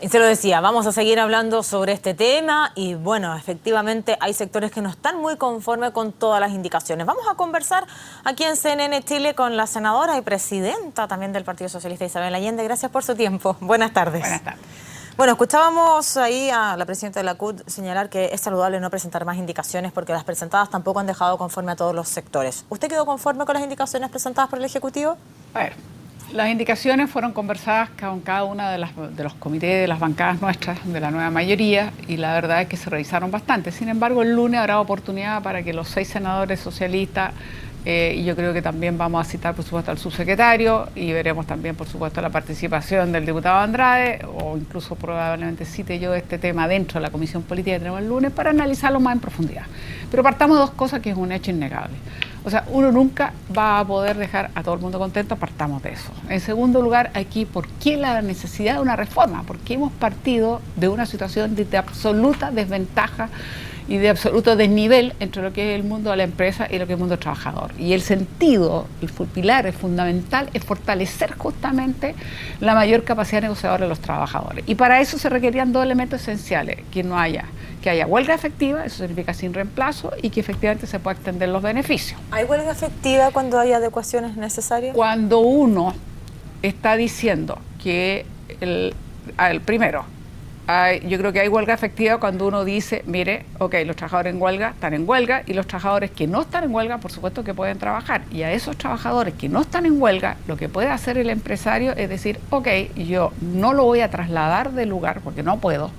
Y se lo decía, vamos a seguir hablando sobre este tema y bueno, efectivamente hay sectores que no están muy conformes con todas las indicaciones. Vamos a conversar aquí en CNN Chile con la senadora y presidenta también del Partido Socialista, Isabel Allende. Gracias por su tiempo. Buenas tardes. Buenas tardes. Bueno, escuchábamos ahí a la presidenta de la CUT señalar que es saludable no presentar más indicaciones porque las presentadas tampoco han dejado conforme a todos los sectores. ¿Usted quedó conforme con las indicaciones presentadas por el Ejecutivo? A ver, las indicaciones fueron conversadas con cada una de los comités de las bancadas nuestras, de la nueva mayoría, y la verdad es que se revisaron bastante. Sin embargo, el lunes habrá oportunidad para que los 6 senadores socialistas, y yo creo que también vamos a citar, por supuesto, al subsecretario, y veremos también, por supuesto, la participación del diputado Andrade, o incluso probablemente cite yo este tema dentro de la comisión política que tenemos el lunes, para analizarlo más en profundidad. Pero partamos de dos cosas que es un hecho innegable. O sea, uno nunca va a poder dejar a todo el mundo contento, partamos de eso. En segundo lugar, aquí, ¿por qué la necesidad de una reforma? Porque hemos partido de una situación de absoluta desventaja y de absoluto desnivel entre lo que es el mundo de la empresa y lo que es el mundo del trabajador. Y el sentido, el pilar es fundamental, es fortalecer justamente la mayor capacidad negociadora de los trabajadores. Y para eso se requerían 2 elementos esenciales: que haya huelga efectiva, eso significa sin reemplazo, y que efectivamente se pueda extender los beneficios. ¿Hay huelga efectiva cuando hay adecuaciones necesarias? Cuando uno está diciendo que primero, yo creo que hay huelga efectiva cuando uno dice, mire, ok, los trabajadores en huelga están en huelga, y los trabajadores que no están en huelga, por supuesto que pueden trabajar. Y a esos trabajadores que no están en huelga, lo que puede hacer el empresario es decir, ok, yo no lo voy a trasladar de lugar, porque no puedo,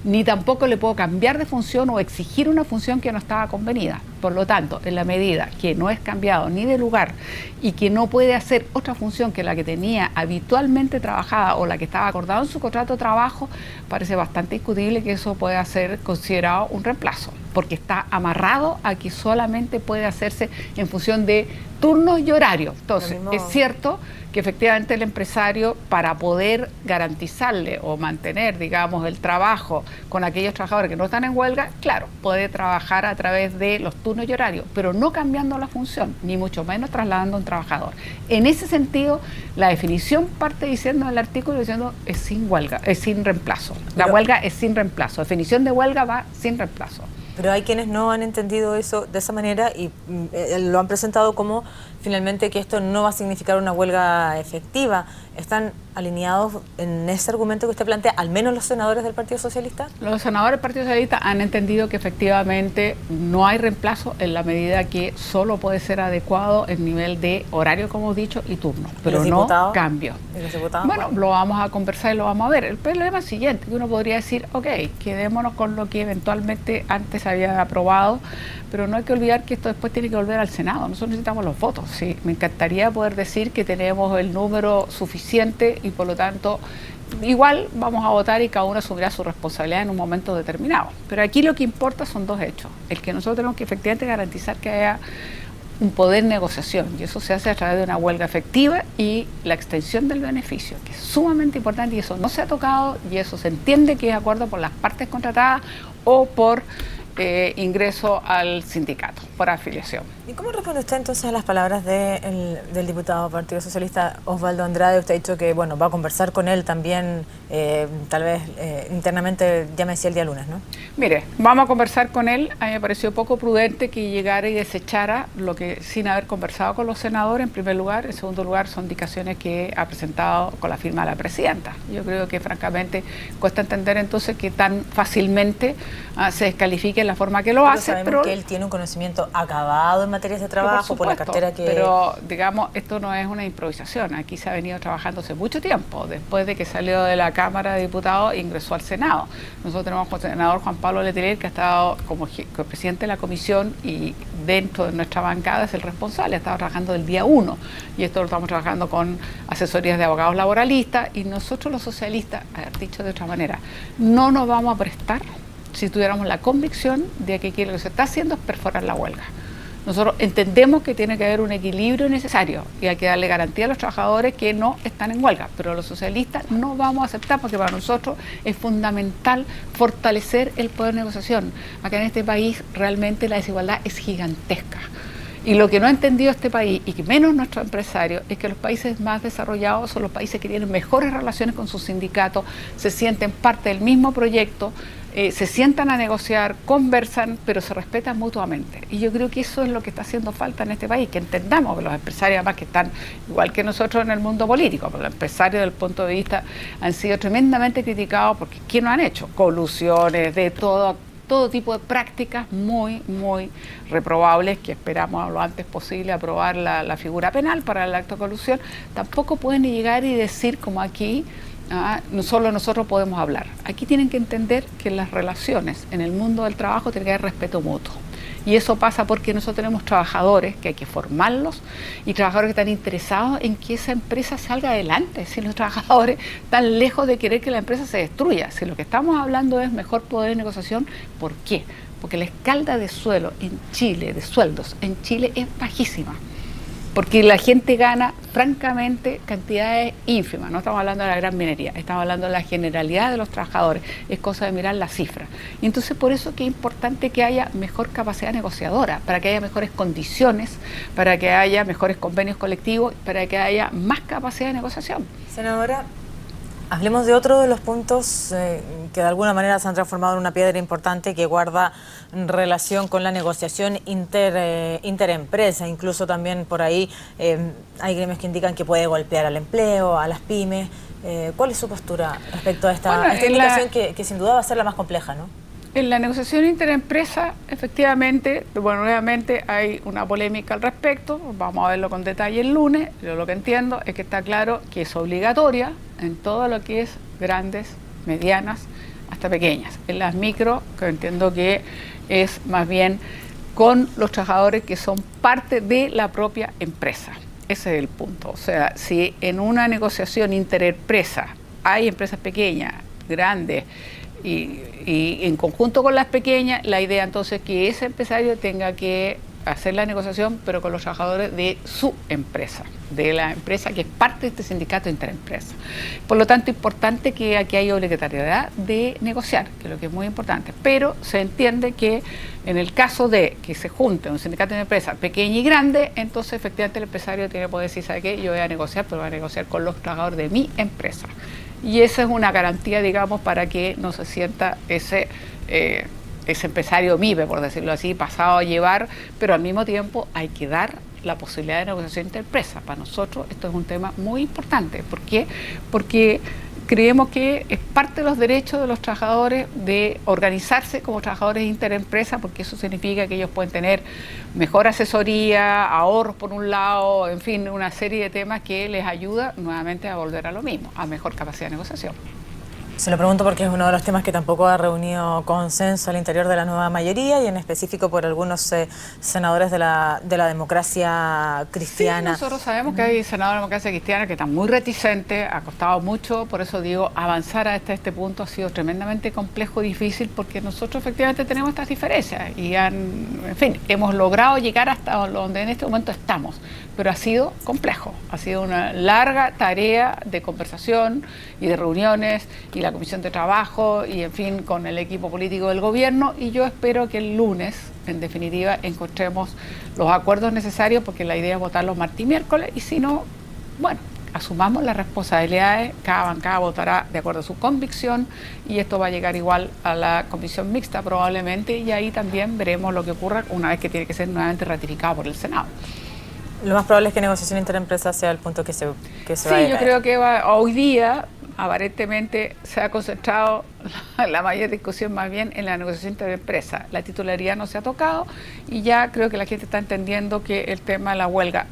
ni tampoco le puedo cambiar de función o exigir una función que no estaba convenida. Por lo tanto, en la medida que no es cambiado ni de lugar y que no puede hacer otra función que la que tenía habitualmente trabajada o la que estaba acordada en su contrato de trabajo, parece bastante discutible que eso pueda ser considerado un reemplazo, porque está amarrado a que solamente puede hacerse en función de turnos y horarios. Entonces, es cierto que efectivamente el empresario, para poder garantizarle o mantener, digamos, el trabajo con aquellos trabajadores que no están en huelga, claro, puede trabajar a través de los turnos y horarios, pero no cambiando la función, ni mucho menos trasladando a un trabajador. En ese sentido, la definición parte diciendo en el artículo, diciendo es sin huelga, es sin reemplazo. La huelga es sin reemplazo. Definición de huelga va sin reemplazo. Pero hay quienes no han entendido eso de esa manera y lo han presentado como finalmente que esto no va a significar una huelga efectiva. ¿Están alineados en ese argumento que usted plantea, al menos los senadores del Partido Socialista? Los senadores del Partido Socialista han entendido que efectivamente no hay reemplazo en la medida que solo puede ser adecuado el nivel de horario, como he dicho, y turno, pero no cambio. ¿Y los diputados? Bueno, lo vamos a conversar y lo vamos a ver. El problema es el siguiente, que uno podría decir, ok, quedémonos con lo que eventualmente antes había aprobado, pero no hay que olvidar que esto después tiene que volver al Senado. Nosotros necesitamos los votos. Sí, me encantaría poder decir que tenemos el número suficiente y por lo tanto igual vamos a votar y cada uno asumirá su responsabilidad en un momento determinado. Pero aquí lo que importa son 2 hechos. El que nosotros tenemos que efectivamente garantizar que haya un poder de negociación, y eso se hace a través de una huelga efectiva y la extensión del beneficio, que es sumamente importante, y eso no se ha tocado, y eso se entiende que es de acuerdo por las partes contratadas o por ingreso al sindicato, por afiliación. ¿Y cómo responde usted entonces a las palabras del diputado del Partido Socialista, Osvaldo Andrade? Usted ha dicho que bueno, va a conversar con él también, tal vez internamente, ya me decía el día lunes, ¿no? Mire, vamos a conversar con él. A mí me pareció poco prudente que llegara y desechara lo que, sin haber conversado con los senadores, en primer lugar. En segundo lugar, son indicaciones que ha presentado con la firma de la presidenta. Yo creo que francamente cuesta entender entonces que tan fácilmente se descalifique la forma que lo hace. Sabemos que él tiene un conocimiento acabado en materias de trabajo, por la cartera que... Pero, digamos, esto no es una improvisación. Aquí se ha venido trabajando hace mucho tiempo. Después de que salió de la Cámara de Diputados, ingresó al Senado. Nosotros tenemos al senador Juan Pablo Letelier, que ha estado como presidente de la comisión y dentro de nuestra bancada es el responsable. Ha estado trabajando del día 1 y esto lo estamos trabajando con asesorías de abogados laboralistas, y nosotros los socialistas, dicho de otra manera, no nos vamos a prestar si tuviéramos la convicción de que lo que se está haciendo es perforar la huelga. Nosotros entendemos que tiene que haber un equilibrio necesario y hay que darle garantía a los trabajadores que no están en huelga, pero los socialistas no vamos a aceptar, porque para nosotros es fundamental fortalecer el poder de negociación. Acá en este país realmente la desigualdad es gigantesca. Y lo que no ha entendido este país, y que menos nuestros empresarios, es que los países más desarrollados son los países que tienen mejores relaciones con sus sindicatos, se sienten parte del mismo proyecto, se sientan a negociar, conversan, pero se respetan mutuamente. Y yo creo que eso es lo que está haciendo falta en este país, que entendamos que los empresarios, además que están igual que nosotros en el mundo político, porque los empresarios desde el punto de vista han sido tremendamente criticados porque ¿qué no han hecho? Colusiones, de todo tipo de prácticas muy reprobables, que esperamos lo antes posible aprobar la figura penal para el acto de colusión. Tampoco pueden llegar y decir como aquí, no solo nosotros podemos hablar. Aquí tienen que entender que las relaciones en el mundo del trabajo tiene que haber respeto mutuo. Y eso pasa porque nosotros tenemos trabajadores que hay que formarlos y trabajadores que están interesados en que esa empresa salga adelante. Si los trabajadores están lejos de querer que la empresa se destruya, si lo que estamos hablando es mejor poder de negociación, ¿por qué? Porque la escala de suelo en Chile, de sueldos en Chile es bajísima. Porque la gente gana, francamente, cantidades ínfimas. No estamos hablando de la gran minería, estamos hablando de la generalidad de los trabajadores. Es cosa de mirar las cifras. Y entonces por eso que es importante que haya mejor capacidad negociadora, para que haya mejores condiciones, para que haya mejores convenios colectivos, para que haya más capacidad de negociación. Senadora, hablemos de otro de los puntos que de alguna manera se han transformado en una piedra importante que guarda relación con la negociación interempresa. Incluso también por ahí hay gremios que indican que puede golpear al empleo, a las pymes. ¿Cuál es su postura respecto a esta indicación que sin duda va a ser la más compleja, ¿no? En la negociación interempresa, efectivamente, bueno, nuevamente hay una polémica al respecto, vamos a verlo con detalle el lunes. Yo lo que entiendo es que está claro que es obligatoria en todo lo que es grandes, medianas, hasta pequeñas. En las micro, que entiendo que es más bien con los trabajadores que son parte de la propia empresa. Ese es el punto. O sea, si en una negociación interempresa hay empresas pequeñas, grandes, y en conjunto con las pequeñas, la idea entonces es que ese empresario tenga que hacer la negociación, pero con los trabajadores de su empresa, de la empresa que es parte de este sindicato interempresa. Por lo tanto, es importante que aquí haya obligatoriedad de negociar, que es lo que es muy importante, pero se entiende que en el caso de que se junte un sindicato de empresa pequeña y grande, entonces efectivamente el empresario tiene que poder decir, ¿sabe qué? Yo voy a negociar, pero voy a negociar con los trabajadores de mi empresa. Y esa es una garantía, digamos, para que no se sienta ese empresario MIPE, por decirlo así, pasado a llevar, pero al mismo tiempo hay que dar la posibilidad de negociación interempresa. Para nosotros esto es un tema muy importante. ¿Por qué? Porque creemos que es parte de los derechos de los trabajadores de organizarse como trabajadores interempresa, porque eso significa que ellos pueden tener mejor asesoría, ahorros por un lado, en fin, una serie de temas que les ayuda nuevamente a volver a lo mismo, a mejor capacidad de negociación. Se lo pregunto porque es uno de los temas que tampoco ha reunido consenso al interior de la nueva mayoría y en específico por algunos senadores de la democracia cristiana. Sí, nosotros sabemos que hay senadores de la democracia cristiana que están muy reticentes, ha costado mucho, por eso digo, avanzar hasta este punto ha sido tremendamente complejo y difícil porque nosotros efectivamente tenemos estas diferencias y en fin, hemos logrado llegar hasta donde en este momento estamos, pero ha sido complejo, ha sido una larga tarea de conversación y de reuniones y la Comisión de Trabajo y en fin con el equipo político del gobierno y yo espero que el lunes en definitiva encontremos los acuerdos necesarios porque la idea es votarlos martes y miércoles y si no, bueno, asumamos las responsabilidades, cada bancada votará de acuerdo a su convicción y esto va a llegar igual a la comisión mixta probablemente y ahí también veremos lo que ocurra una vez que tiene que ser nuevamente ratificado por el Senado. Lo más probable es que negociación interempresa sea el punto que se va a Sí, yo creo que hoy día aparentemente se ha concentrado la mayor discusión más bien en la negociación interempresa. La titularidad no se ha tocado y ya creo que la gente está entendiendo que el tema de la huelga,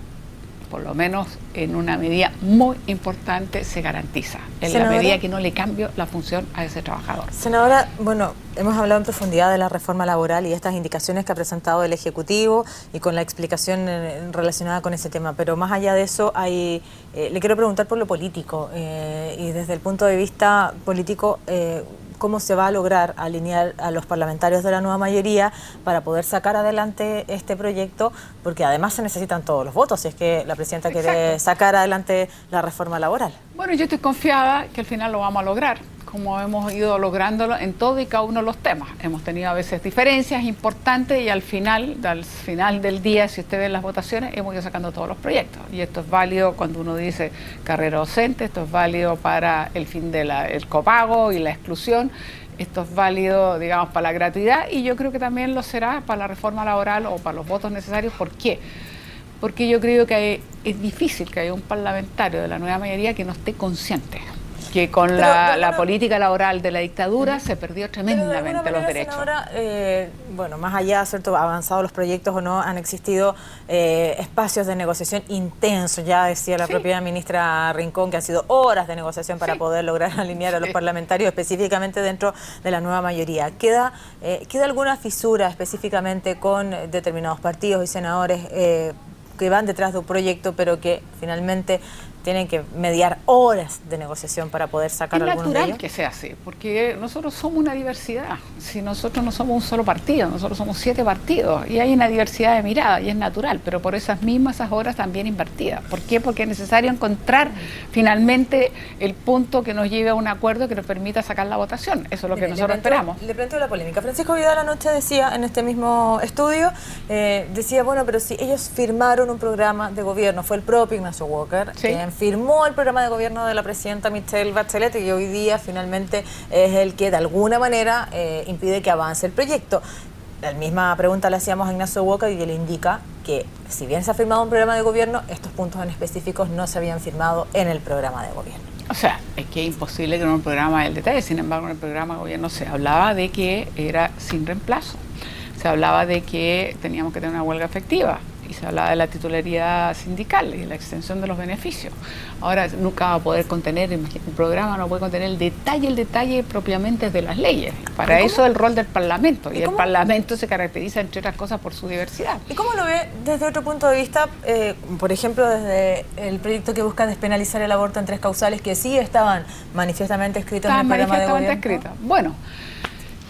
por lo menos en una medida muy importante, se garantiza. En la medida que no le cambio la función a ese trabajador. Senadora, bueno, hemos hablado en profundidad de la reforma laboral y estas indicaciones que ha presentado el Ejecutivo y con la explicación relacionada con ese tema, pero más allá de eso, le quiero preguntar por lo político y desde el punto de vista político, cómo se va a lograr alinear a los parlamentarios de la nueva mayoría para poder sacar adelante este proyecto, porque además se necesitan todos los votos, si es que la presidenta quiere sacar adelante la reforma laboral. Bueno, yo estoy confiada que al final lo vamos a lograr. como hemos ido lográndolo en todo y cada uno de los temas. Hemos tenido a veces diferencias importantes y al final del día, si usted ve las votaciones, hemos ido sacando todos los proyectos. Y esto es válido cuando uno dice carrera docente, esto es válido para el fin del copago y la exclusión, esto es válido, digamos, para la gratuidad, y yo creo que también lo será para la reforma laboral o para los votos necesarios. ¿Por qué? Porque yo creo que es difícil que haya un parlamentario de la nueva mayoría que no esté consciente que con la política laboral de la dictadura se perdió tremendamente los derechos. Senadora, bueno, más allá, ¿cierto?, avanzados los proyectos o no, han existido espacios de negociación intensos, ya decía la propia ministra Rincón, que han sido horas de negociación para poder lograr alinear a los parlamentarios, específicamente dentro de la nueva mayoría. ¿Queda alguna fisura específicamente con determinados partidos y senadores que van detrás de un proyecto, pero que finalmente tienen que mediar horas de negociación para poder sacar algunos de ellos? Es natural que sea así, porque nosotros somos una diversidad. Si nosotros no somos un solo partido, nosotros somos 7 partidos y hay una diversidad de mirada y es natural, pero por esas horas también invertidas. ¿Por qué? Porque es necesario encontrar finalmente el punto que nos lleve a un acuerdo que nos permita sacar la votación. Eso es lo que nosotros esperamos. Le planteo la polémica. Francisco Vidal anoche decía en este mismo estudio, decía, bueno, pero si ellos firmaron un programa de gobierno, fue el propio Ignacio Walker quien firmó el programa de gobierno de la presidenta Michelle Bachelet, y hoy día finalmente es el que de alguna manera impide que avance el proyecto. La misma pregunta le hacíamos a Ignacio Walker y él indica que si bien se ha firmado un programa de gobierno, estos puntos en específicos no se habían firmado en el programa de gobierno. O sea, es que es imposible que en un programa del detalle. Sin embargo, en el programa de gobierno se hablaba de que era sin reemplazo, se hablaba de que teníamos que tener una huelga efectiva, y se hablaba de la titularidad sindical y la extensión de los beneficios. Ahora nunca va a poder contener, un programa no puede contener el detalle propiamente de las leyes. Para eso el rol del Parlamento, y el Parlamento se caracteriza, entre otras cosas, por su diversidad. ¿Y cómo lo ve desde otro punto de vista, por ejemplo, desde el proyecto que busca despenalizar el aborto en 3 causales, que sí estaban manifiestamente escritos en el programa de gobierno? Bueno,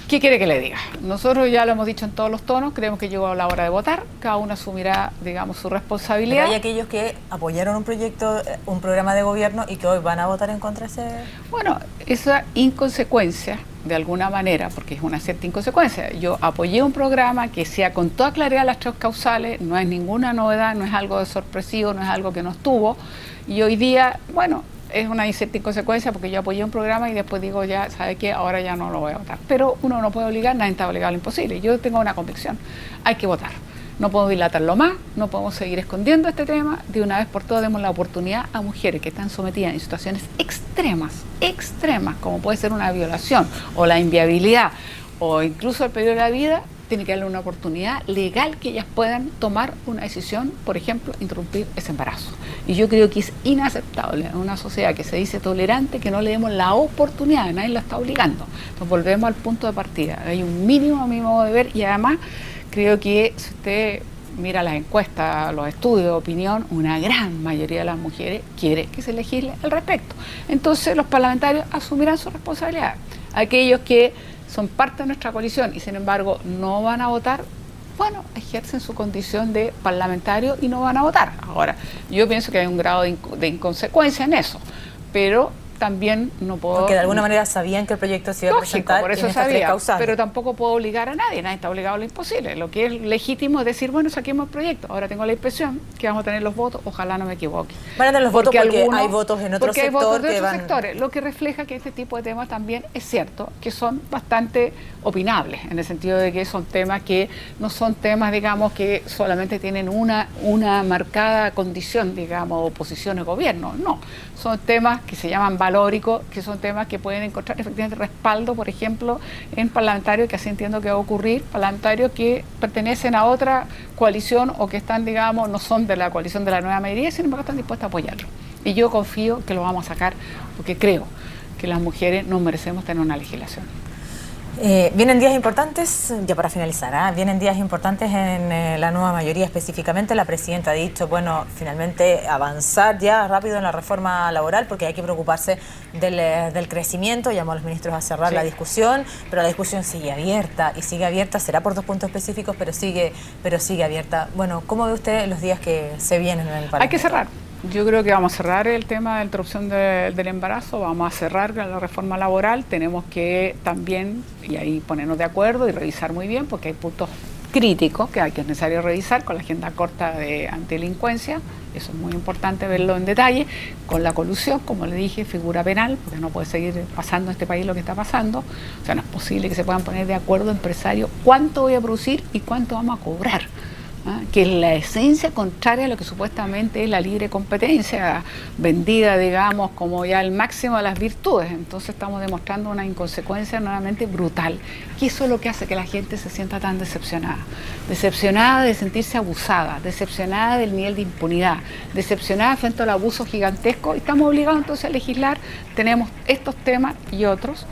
¿qué quiere que le diga? Nosotros ya lo hemos dicho en todos los tonos, creemos que llegó la hora de votar, cada uno asumirá, digamos, su responsabilidad. Pero hay aquellos que apoyaron un proyecto, un programa de gobierno y que hoy van a votar en contra de ese... Bueno, esa inconsecuencia, de alguna manera, porque es una cierta inconsecuencia. Yo apoyé un programa que sea con toda claridad las 3 causales, no es ninguna novedad, no es algo de sorpresivo, no es algo que no estuvo, y hoy día, bueno, es una cierta inconsecuencia porque yo apoyé un programa y después digo, ya, ¿sabe qué? Ahora ya no lo voy a votar. Pero uno no puede obligar, nadie está obligado a lo imposible. Yo tengo una convicción, hay que votar. No podemos dilatarlo más, no podemos seguir escondiendo este tema. De una vez por todas demos la oportunidad a mujeres que están sometidas en situaciones extremas, como puede ser una violación o la inviabilidad o incluso el peligro de la vida. Tiene que darle una oportunidad legal que ellas puedan tomar una decisión, por ejemplo, interrumpir ese embarazo. Y yo creo que es inaceptable en una sociedad que se dice tolerante que no le demos la oportunidad, nadie la está obligando. Entonces volvemos al punto de partida. Hay un mínimo, a mi modo de ver, y además creo que si usted mira las encuestas, los estudios de opinión, una gran mayoría de las mujeres quiere que se legisle al respecto. Entonces los parlamentarios asumirán su responsabilidad. Aquellos que son parte de nuestra coalición y sin embargo no van a votar, bueno, ejercen su condición de parlamentario y no van a votar. Ahora, yo pienso que hay un grado de inconsecuencia en eso, pero también no puedo... Porque de alguna manera sabían que el proyecto se iba a presentar, por eso en estas 3 causales. Pero tampoco puedo obligar a nadie está obligado a lo imposible. Lo que es legítimo es decir, bueno, saquemos el proyecto. Ahora tengo la impresión que vamos a tener los votos, ojalá no me equivoque. Van a tener los votos porque hay votos en otro sector. Porque hay votos de otros sectores, lo que refleja que este tipo de temas también es cierto, que son bastante opinables, en el sentido de que son temas que no son temas, digamos, que solamente tienen una marcada condición, digamos, oposición al gobierno. No, son temas que se llaman valóricos, que son temas que pueden encontrar efectivamente respaldo, por ejemplo, en parlamentarios, que así entiendo que va a ocurrir, parlamentarios que pertenecen a otra coalición o que están, digamos, no son de la coalición de la nueva mayoría, sin embargo están dispuestos a apoyarlo. Y yo confío que lo vamos a sacar porque creo que las mujeres nos merecemos tener una legislación. Vienen días importantes, ya para finalizar, vienen días importantes en la nueva mayoría específicamente. La presidenta ha dicho, bueno, finalmente avanzar ya rápido en la reforma laboral porque hay que preocuparse del crecimiento. Llamó a los ministros a cerrar la discusión, pero la discusión sigue abierta y sigue abierta, será por 2 puntos específicos, pero sigue abierta. Bueno, ¿cómo ve usted los días que se vienen en el Parlamento? Hay que cerrar. Yo creo que vamos a cerrar el tema de la interrupción del embarazo, vamos a cerrar la reforma laboral, tenemos que también, y ahí ponernos de acuerdo y revisar muy bien, porque hay puntos críticos que es necesario revisar con la agenda corta de antidelincuencia, eso es muy importante verlo en detalle, con la colusión, como le dije, figura penal, porque no puede seguir pasando en este país lo que está pasando, o sea, no es posible que se puedan poner de acuerdo empresarios cuánto voy a producir y cuánto vamos a cobrar. Que es la esencia contraria a lo que supuestamente es la libre competencia, vendida, digamos, como ya el máximo de las virtudes. Entonces estamos demostrando una inconsecuencia nuevamente brutal, que eso es lo que hace que la gente se sienta tan decepcionada de sentirse abusada, decepcionada del nivel de impunidad, decepcionada frente al abuso gigantesco, y estamos obligados entonces a legislar. Tenemos estos temas y otros,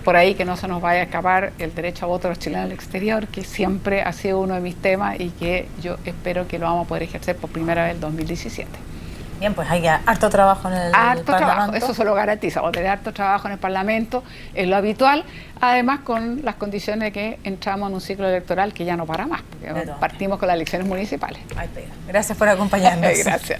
por ahí que no se nos vaya a escapar el derecho a voto de los chilenos al exterior, que siempre ha sido uno de mis temas y que yo espero que lo vamos a poder ejercer por primera vez en el 2017. Bien, pues hay harto trabajo en el Parlamento. Trabajo, eso se lo garantiza, vamos a tener harto trabajo en el Parlamento, es lo habitual, además con las condiciones de que entramos en un ciclo electoral que ya no para más, porque partimos con las elecciones municipales. Gracias por acompañarnos. Gracias.